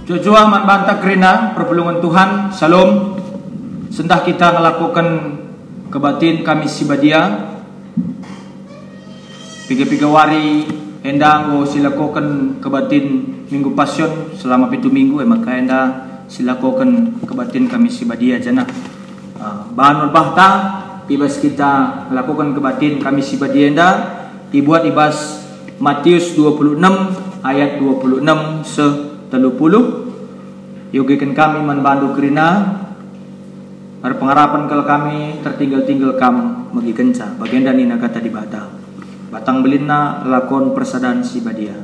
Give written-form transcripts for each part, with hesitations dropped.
Jujua man banta kerina perpulungan Tuhan. Salam. Sendah kita melakukan kebatin kami sibadia. Piga-piga wari endang o silakukan kebatin minggu pasyon selama 7 minggu. Maka enda silakukan kebatin kami sibadia jana. Bahan bahta ibas kita melakukan kebatin kami sibadia enda dibuat ibas Matius 26 ayat 26 se-30. Yogikan kami manbandu kerina pengharapan kalau kami tertinggal-tinggal kamu magi kenca bagian nina kata di batang belina lakon persadaan si badia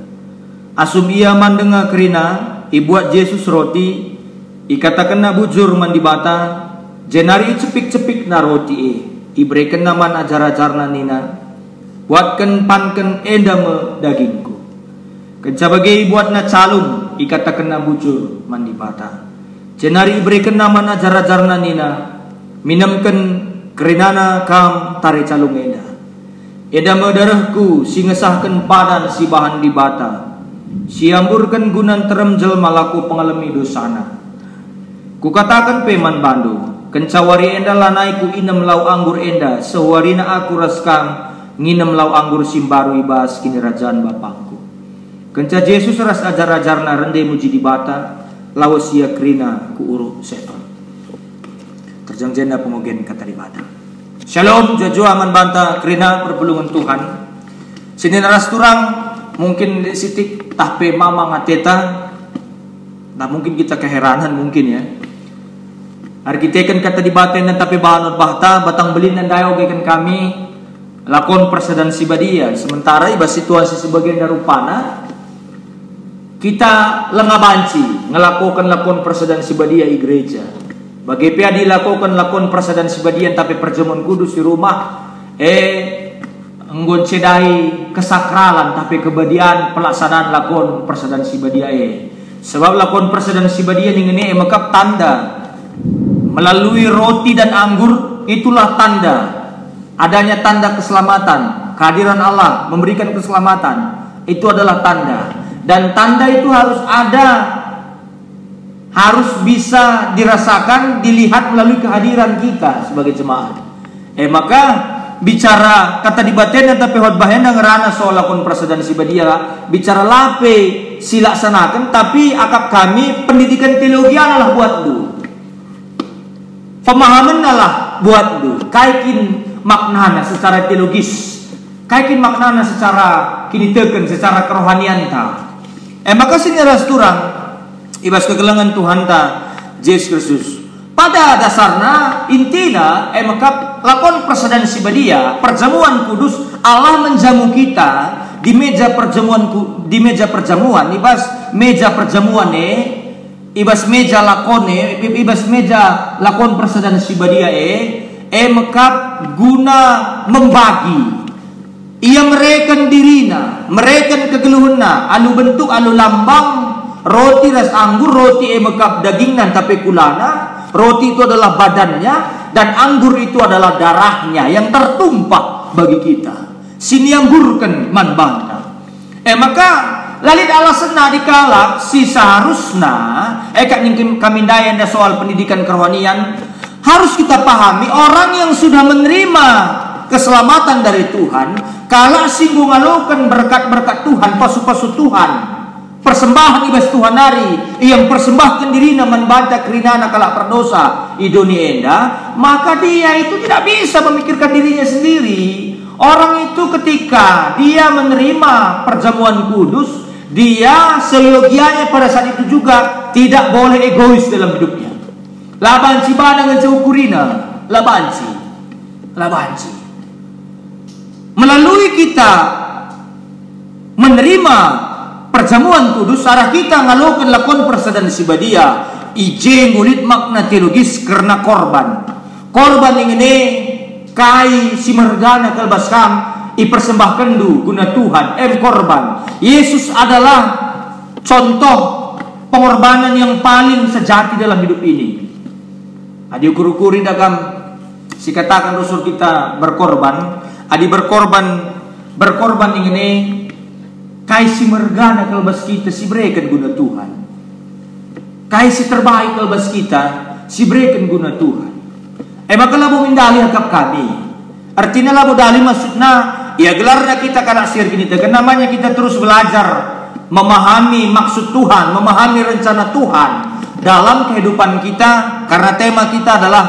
asum ia mandenga kerina ibuat Yesus roti ikatakan na bujur mandi bata jenari cepik-cepik na roti ibrekan naman ajar-ajarna nina buatkan panken endame dagingku kenca bagai buat na calung ikatakan na bujur mandi bata jenari ibrekan naman ajar-ajarna nina minamkan kerinana kam tare calung eda medarahku singesahkan padan si bahan di bata siamburkan gunan teremjel malaku pengalami dosana ku katakan peman bandu kencawari enda lanaiku inem lau anggur enda sewarina aku raskam nginem lau anggur simbaru ibas kini rajaan bapakku kenca Yesus ras ajar-ajarna rende muji di bata lawas ia kerina ku uruk seton terjang jenda pengogen kata di bata. Shalom jujua aman banta kerina perpulungan Tuhan sini naras turang mungkin sitik tahpe mama ngateta nah mungkin kita keheranan mungkin ya arkiteken kata di bata dan tapi bahanot bahta batang belin dan dayo gaikan kami lakon persadaan sibadia sementara ibas situasi sebagian darupana kita lengabanci ngelakukan lakon persadaan sibadia i gereja. Bagi pia dilakukan lakon persadaan sibadian tapi perjamuan kudus di rumah enggon cedai kesakralan tapi kebadian pelaksanaan lakon persadaan sibadia sebab lakon persadaan sibadia ini mekap tanda melalui roti dan anggur itulah tanda adanya tanda keselamatan kehadiran Allah memberikan keselamatan itu adalah tanda dan tanda itu harus ada harus bisa dirasakan, dilihat melalui kehadiran kita sebagai jemaat. Maka bicara kata di baten tapi hot bahenda ngerana soal lakon persadaan sibadia, bicara lape silaksanakan tapi akap kami pendidikan teologi adalah buat du. Pemahaman adalah buat du. Kaikin maknana secara teologis, kaikin maknana secara kini teken secara kerohanian ta. Maka sini ras turang ibas kegelangan Tuhan ta Yesus Kristus. Pada dasarnya intina maka lakon persadaan sibadia perjamuan kudus Allah menjamu kita di meja perjamuan ibas meja perjamuan ibas meja lakone ibas meja lakon persadaan sibadia maka guna membagi ia merekan dirina merekan kegeluhuna alu bentuk alu lambang roti ras anggur, roti mekap dagingnan tapi kulana. Roti itu adalah badannya dan anggur itu adalah darahnya yang tertumpah bagi kita. Siniamburkan man banta. Maka lalit alasna dikalak si seharusna kak ningkim kami dayan soal pendidikan kerohanian harus kita pahami orang yang sudah menerima keselamatan dari Tuhan kalau singgung alokan berkat-berkat Tuhan pasu-pasu Tuhan persembahan ibas Tuhan hari yang persembahkan dirinya membanta kerinana kalak perdosa idoni enda maka dia itu tidak bisa memikirkan dirinya sendiri. Orang itu ketika dia menerima perjamuan kudus dia seyogianya pada saat itu juga tidak boleh egois dalam hidupnya. Labanci badang jauh kurina labanci melalui kita menerima perjamuan kudus arah kita ngalokan lakon persadaan sibadia ije ngulit makna teologis karena korban ini kai si mergana kalbaskam ipersembahkan du guna Tuhan korban Yesus adalah contoh pengorbanan yang paling sejati dalam hidup ini. Adi ukur-ukuri dagam si katakan rasul kita berkorban adi berkorban ini kai si mergana kalbas kita si berikan guna Tuhan si terbaik kalbas kita, si berikan guna Tuhan. Maka labo mindali hakap kami. Artinya labo dali maksudnya, ya gelarnya kita karena sir gini. Kan namanya kita terus belajar memahami maksud Tuhan, memahami rencana Tuhan dalam kehidupan kita. Karena tema kita adalah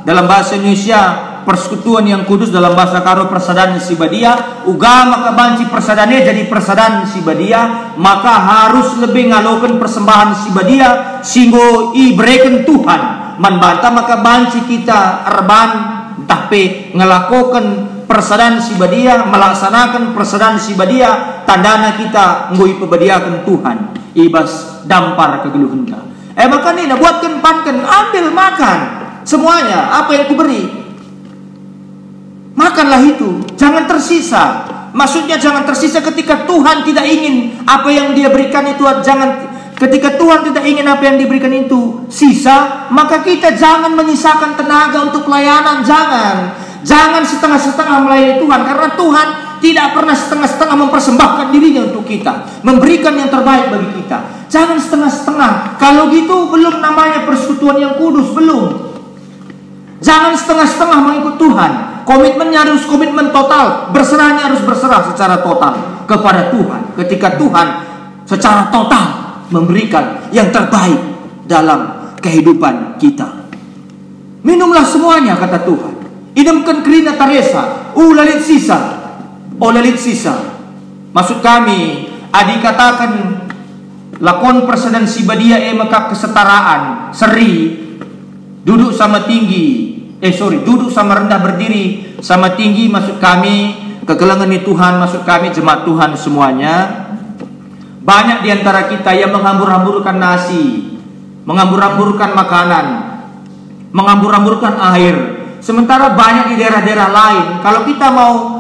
dalam bahasa Indonesia persekutuan yang kudus, dalam bahasa Karo persadanan sibadia. Uga maka banci persadane jadi persadanan sibadia, maka harus lebih ngalokan persembahan sibadia singgo iberikan Tuhan. Manbanta maka banci kita arban tapi ngelakukan persadanan sibadia, melaksanakan persadanan sibadia, tandana kita ngui pebadiakan Tuhan ibas dampar kegeluhan ka. Maka nih buatkan pankan, ambil makan semuanya apa yang kuberi, makanlah itu, jangan tersisa. Maksudnya jangan tersisa ketika Tuhan tidak ingin apa yang dia berikan itu, jangan. Ketika Tuhan tidak ingin apa yang diberikan itu sisa, maka kita jangan menyisakan tenaga untuk pelayanan. Jangan setengah-setengah melayani Tuhan, karena Tuhan tidak pernah setengah-setengah mempersembahkan dirinya untuk kita, memberikan yang terbaik bagi kita. Jangan setengah-setengah. Kalau gitu belum namanya persekutuan yang kudus, belum. Jangan setengah-setengah mengikut Tuhan. Komitmennya harus komitmen total, berserahnya harus berserah secara total kepada Tuhan. Ketika Tuhan secara total memberikan yang terbaik dalam kehidupan kita. Minumlah semuanya, kata Tuhan. Idamkan kerina taresa, lalit sisa. Lalit sisa. Maksud kami, adik katakan lakon persadanan sibadia maka kesetaraan, seri, duduk sama tinggi, duduk sama rendah, berdiri sama tinggi. Maksud kami, kegelangan Tuhan, maksud kami jemaat Tuhan semuanya. Banyak di antara kita yang menghambur-hamburkan nasi, menghambur-hamburkan makanan, menghambur-hamburkan air. Sementara banyak di daerah-daerah lain, kalau kita mau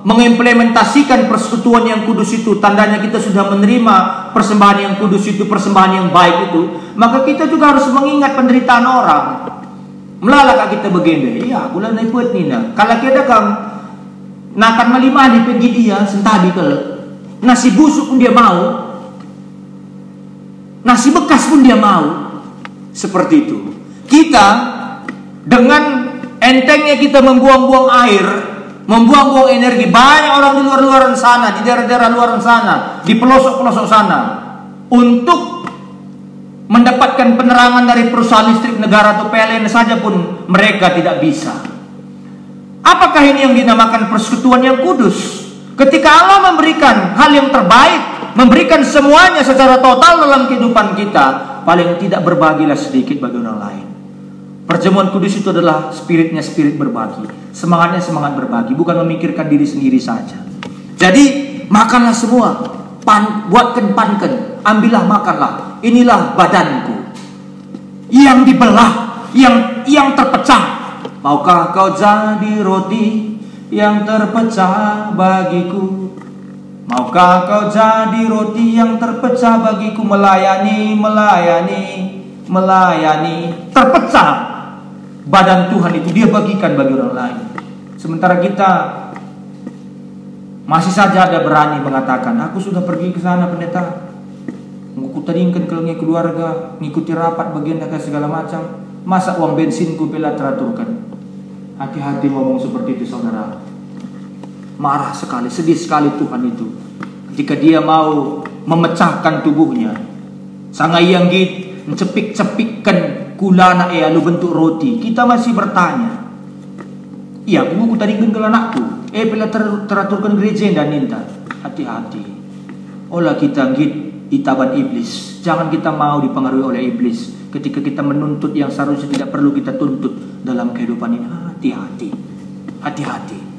mengimplementasikan persekutuan yang kudus itu, tandanya kita sudah menerima persembahan yang kudus itu, persembahan yang baik itu, maka kita juga harus mengingat penderitaan orang. Melalak kita begini, iya, bulan naiput nina. Kalau kita kan nakan malimani pergi dia, sentabi kalau nasi busuk pun dia mau, nasi bekas pun dia mau. Seperti itu. Kita dengan entengnya kita membuang-buang air, membuang-buang energi. Banyak orang di luar-luaran sana, di daerah-daerah luar sana, di pelosok-pelosok sana, untuk mendapatkan penerangan dari perusahaan listrik negara atau PLN saja pun mereka tidak bisa. Apakah ini yang dinamakan persekutuan yang kudus? Ketika Allah memberikan hal yang terbaik, memberikan semuanya secara total dalam kehidupan kita, paling tidak berbagilah sedikit bagi orang lain. Perjamuan kudus itu adalah spiritnya spirit berbagi, semangatnya semangat berbagi, bukan memikirkan diri sendiri saja. Jadi makanlah semua, buatkan pankan, ambillah makanlah. Inilah badanku yang dibelah, yang terpecah. Maukah kau jadi roti yang terpecah bagiku? Maukah kau jadi roti yang terpecah bagiku? Melayani. Terpecah badan Tuhan itu, dia bagikan bagi orang lain. Sementara kita masih saja ada berani mengatakan, aku sudah pergi ke sana pendeta, ngukutaringkan ke keluarga, ngikuti rapat bagian dan segala macam, masa uang bensinku bela teraturkan. Hati-hati ngomong seperti itu, saudara. Marah sekali, sedih sekali Tuhan itu ketika dia mau memecahkan tubuhnya. Sangayang git mencepik-cepikkan kulana lu bentuk roti. Kita masih bertanya, iya aku tadi ke anakku bila teraturkan gereja dan ninta. Hati-hati. Olah kita git itaban iblis. Jangan kita mau dipengaruhi oleh iblis ketika kita menuntut yang seharusnya tidak perlu kita tuntut dalam kehidupan ini. Hati-hati.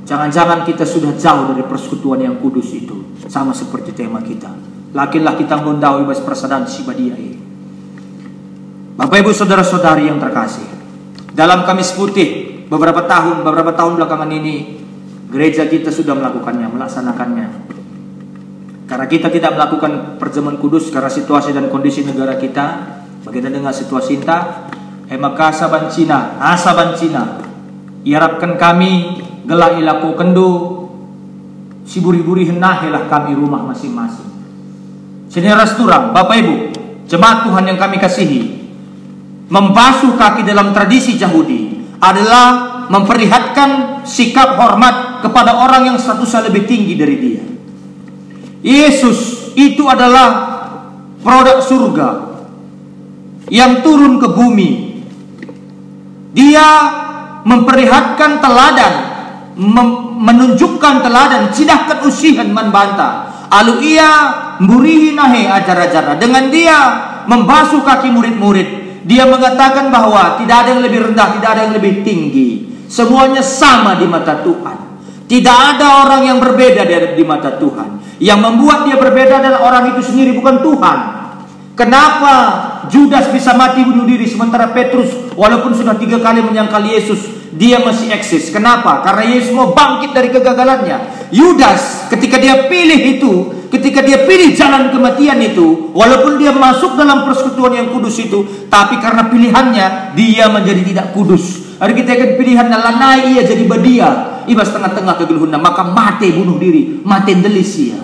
Jangan-jangan kita sudah jauh dari persekutuan yang kudus itu. Sama seperti tema kita. Lakilah kita ngondawi bas persadanan sibadia ini. Bapak ibu saudara-saudari yang terkasih, dalam Kamis Putih beberapa tahun belakangan ini, gereja kita sudah melakukannya, melaksanakannya. Karena kita tidak melakukan perjamuan kudus karena situasi dan kondisi negara kita, bagaimana dengan situasi kita, maka saban Cina, iarapkan kami gelak ilaku kendo, siburi-buri henahelah kami rumah masing-masing. Sini rasturang, Bapak Ibu, jemaat Tuhan yang kami kasihi, membasuh kaki dalam tradisi Yahudi adalah memperlihatkan sikap hormat kepada orang yang statusnya lebih tinggi dari dia. Yesus itu adalah produk surga yang turun ke bumi. Dia memperlihatkan teladan, menunjukkan teladan, tidakkan usihan membantah. Lalu ia mburihi nahe ajar-ajar. Dengan dia membasuh kaki murid-murid, dia mengatakan bahwa tidak ada yang lebih rendah, tidak ada yang lebih tinggi. Semuanya sama di mata Tuhan. Tidak ada orang yang berbeda di mata Tuhan. Yang membuat dia berbeda adalah orang itu sendiri, bukan Tuhan. Kenapa Judas bisa mati bunuh diri sementara Petrus walaupun sudah 3 kali menyangkal Yesus, dia masih eksis? Kenapa? Karena Yesus mau bangkit dari kegagalannya. Yudas ketika dia pilih itu, ketika dia pilih jalan kematian itu, walaupun dia masuk dalam persekutuan yang kudus itu, tapi karena pilihannya dia menjadi tidak kudus. Hari kita akan pilihan lanai ia jadi badia, ibas tengah-tengah kegeluhuna, maka mati bunuh diri, mati delisia.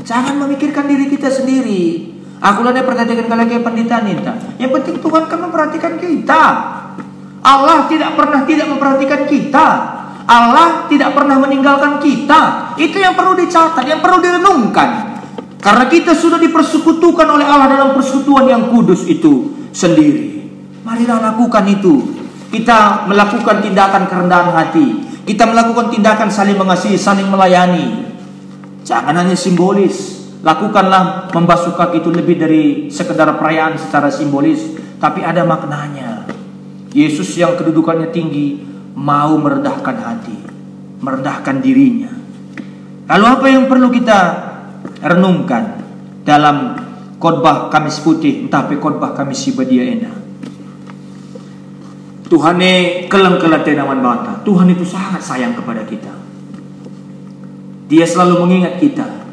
Jangan memikirkan diri kita sendiri. Aku lagi perhatikan kalau kayak pendeta ninta. Yang penting Tuhan kan memperhatikan kita. Allah tidak pernah tidak memperhatikan kita. Allah tidak pernah meninggalkan kita. Itu yang perlu dicatat, yang perlu direnungkan. Karena kita sudah dipersekutukan oleh Allah dalam persekutuan yang kudus itu sendiri. Marilah lakukan itu. Kita melakukan tindakan kerendahan hati. Kita melakukan tindakan saling mengasihi, saling melayani. Jangan hanya simbolis. Lakukanlah membasuh kaki itu lebih dari sekedar perayaan secara simbolis, tapi ada maknanya. Yesus yang kedudukannya tinggi mau merendahkan hati, merendahkan dirinya. Lalu apa yang perlu kita renungkan dalam khotbah Kamis Putih, entah khotbah Kamis Sibadia ena? Tuhan keleng-keleng tenawan bata. Tuhan itu sangat sayang kepada kita. Dia selalu mengingat kita.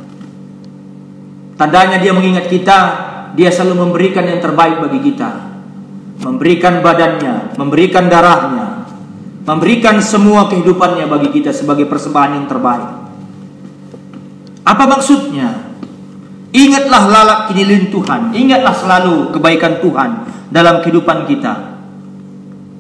Tandanya dia mengingat kita, dia selalu memberikan yang terbaik bagi kita. Memberikan badannya, memberikan darahnya, memberikan semua kehidupannya bagi kita sebagai persembahan yang terbaik. Apa maksudnya? Ingatlah lalak kinilin Tuhan. Ingatlah selalu kebaikan Tuhan dalam kehidupan kita.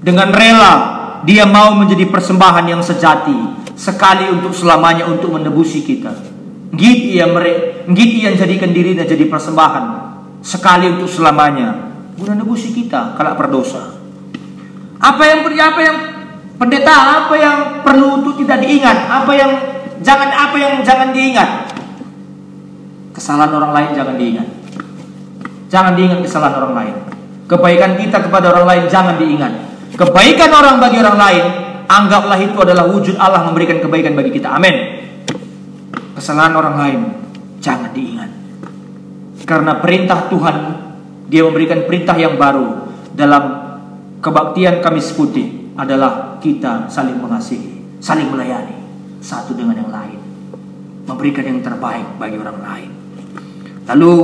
Dengan rela dia mau menjadi persembahan yang sejati, sekali untuk selamanya, untuk menebusi kita. Git ia jadikan diri dan jadi persembahan sekali untuk selamanya, guna nebusi kita kalau berdosa. Apa yang pendeta, apa yang perlu untuk tidak diingat, apa yang jangan diingat? Kesalahan orang lain jangan diingat. Jangan diingat kesalahan orang lain. Kebaikan kita kepada orang lain jangan diingat. Kebaikan orang bagi orang lain, anggaplah itu adalah wujud Allah memberikan kebaikan bagi kita. Amin. Kesalahan orang lain jangan diingat. Karena perintah Tuhan, dia memberikan perintah yang baru dalam kebaktian Kamis Putih adalah kita saling mengasihi, saling melayani satu dengan yang lain, memberikan yang terbaik bagi orang lain. Lalu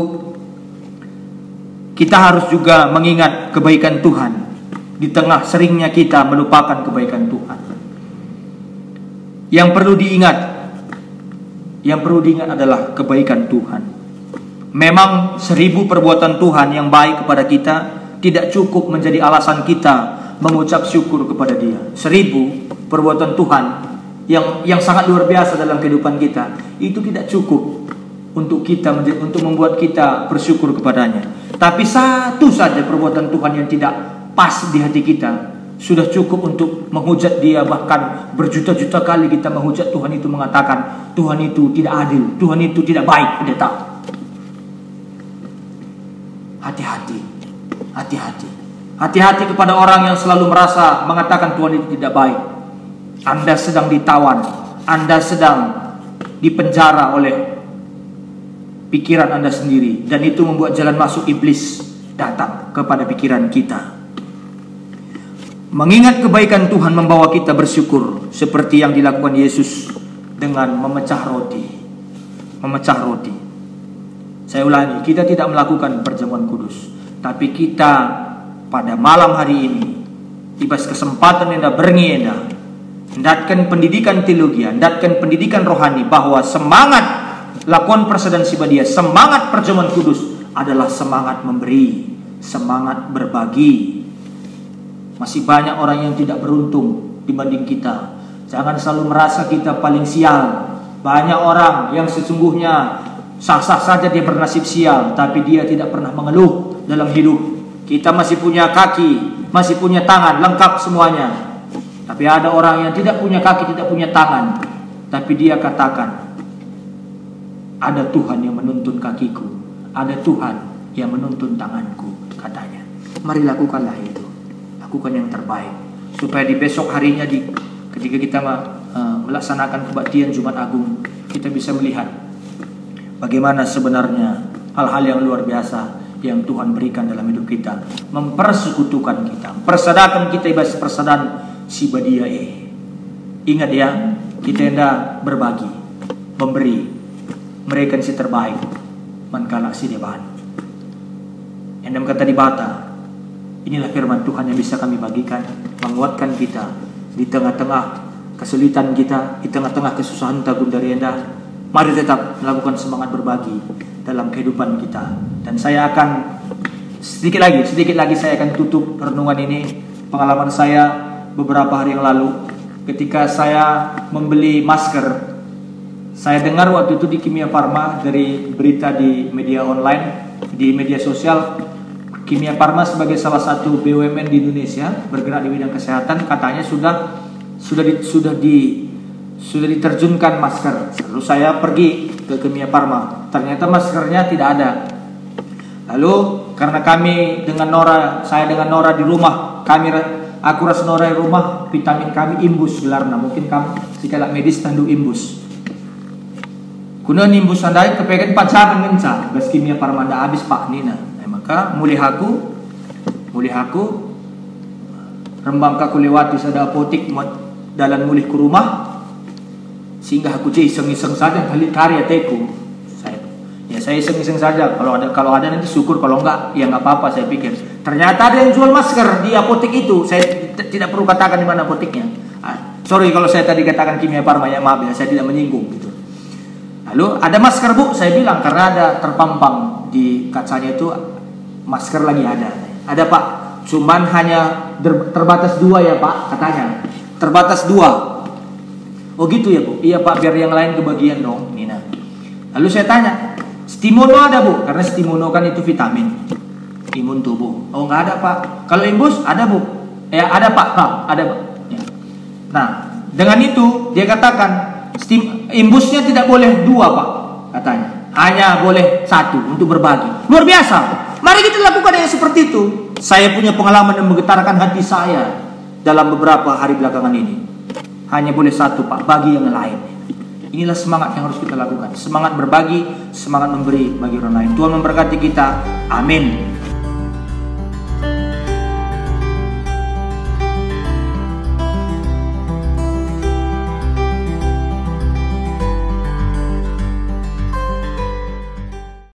kita harus juga mengingat kebaikan Tuhan di tengah seringnya kita melupakan kebaikan Tuhan. Yang perlu diingat adalah kebaikan Tuhan. Memang 1000 perbuatan Tuhan yang baik kepada kita tidak cukup menjadi alasan kita mengucap syukur kepada Dia. 1000 perbuatan Tuhan yang sangat luar biasa dalam kehidupan kita itu tidak cukup untuk membuat kita bersyukur kepadanya. Tapi satu saja perbuatan Tuhan yang tidak pas di hati kita sudah cukup untuk menghujat Dia. Bahkan berjuta-juta kali kita menghujat Tuhan itu, mengatakan Tuhan itu tidak adil, Tuhan itu tidak baik. Pendeta, hati-hati, hati-hati, hati-hati kepada orang yang selalu merasa mengatakan Tuhan itu tidak baik. Anda sedang ditawan, Anda sedang dipenjara oleh pikiran Anda sendiri, dan itu membuat jalan masuk iblis datang kepada pikiran kita. Mengingat kebaikan Tuhan membawa kita bersyukur seperti yang dilakukan Yesus dengan memecah roti. Memecah roti. Saya ulangi, kita tidak melakukan perjamuan kudus, tapi kita pada malam hari ini ibas kesempatan enda berengi enda hendatkan pendidikan teologi, hendatkan pendidikan rohani, bahwa semangat lakukan persekutuan Sibadia, semangat perjamuan kudus adalah semangat memberi, semangat berbagi. Masih banyak orang yang tidak beruntung dibanding kita. Jangan selalu merasa kita paling sial. Banyak orang yang sesungguhnya sah-sah saja dia bernasib sial, tapi dia tidak pernah mengeluh dalam hidup. Kita masih punya kaki, masih punya tangan, lengkap semuanya. Tapi ada orang yang tidak punya kaki, tidak punya tangan, tapi dia katakan, ada Tuhan yang menuntun kakiku, ada Tuhan yang menuntun tanganku, katanya. Mari lakukanlah itu. Lakukan yang terbaik, supaya di besok harinya, ketika kita melaksanakan kebaktian Jumat Agung, kita bisa melihat bagaimana sebenarnya hal-hal yang luar biasa yang Tuhan berikan dalam hidup kita, mempersekutukan kita, persadakan kita ibas persadaan si badia. Ingat ya, kita hendak berbagi, memberi, mereka si terbaik, mankalak si deban. Yang kata di bata, inilah firman Tuhan yang bisa kami bagikan, menguatkan kita di tengah-tengah kesulitan kita, di tengah-tengah kesusahan tagun dari Anda. Mari tetap melakukan semangat berbagi dalam kehidupan kita. Dan saya akan sedikit lagi saya akan tutup renungan ini. Pengalaman saya beberapa hari yang lalu, ketika saya membeli masker, saya dengar waktu itu di Kimia Farma dari berita di media online, di media sosial. Kimia Farma sebagai salah satu BUMN di Indonesia bergerak di bidang kesehatan, katanya sudah diterjunkan masker. Lalu saya pergi ke Kimia Farma, ternyata maskernya tidak ada. Lalu karena kami dengan Nora, saya dengan Nora di rumah, aku ras Nora di rumah, vitamin kami imbus gelarna, mungkin kamu sikala medis tandu imbus. Kuna imbus andai kepengen pacaran ngenca, gas Kimia Farma anda habis Pak Nina. Maka mulih aku rembang aku lewati sada apotik dalam mulih ke rumah, sehingga aku iseng-iseng saja balik karya teku. Saya iseng-iseng saja, kalau ada nanti syukur, kalau enggak ya enggak apa-apa, saya pikir. Ternyata ada yang jual masker di apotik itu. Saya tidak perlu katakan di mana apotiknya. Sorry kalau saya tadi katakan Kimia Farma, ya maaf ya, saya tidak menyinggung gitu. Lalu ada masker Bu, saya bilang, karena ada terpampang di kacanya itu masker lagi ada Pak, cuman hanya terbatas 2 ya Pak, katanya terbatas 2. Oh gitu ya Bu, iya Pak, biar yang lain kebagian dong Nina. Lalu saya tanya, Stimono ada Bu, karena Stimono kan itu vitamin imun tubuh. Oh nggak ada Pak. Kalau imbus ada Bu, ya ada Pak, ada Pak ya. Nah dengan itu dia katakan imbusnya tidak boleh 2 Pak, katanya hanya boleh 1 untuk berbagi. Luar biasa. Mari kita lakukan yang seperti itu. Saya punya pengalaman yang menggetarkan hati saya dalam beberapa hari belakangan ini. Hanya boleh 1 Pak, bagi yang lain. Inilah semangat yang harus kita lakukan. Semangat berbagi, semangat memberi bagi orang lain. Tuhan memberkati kita. Amin.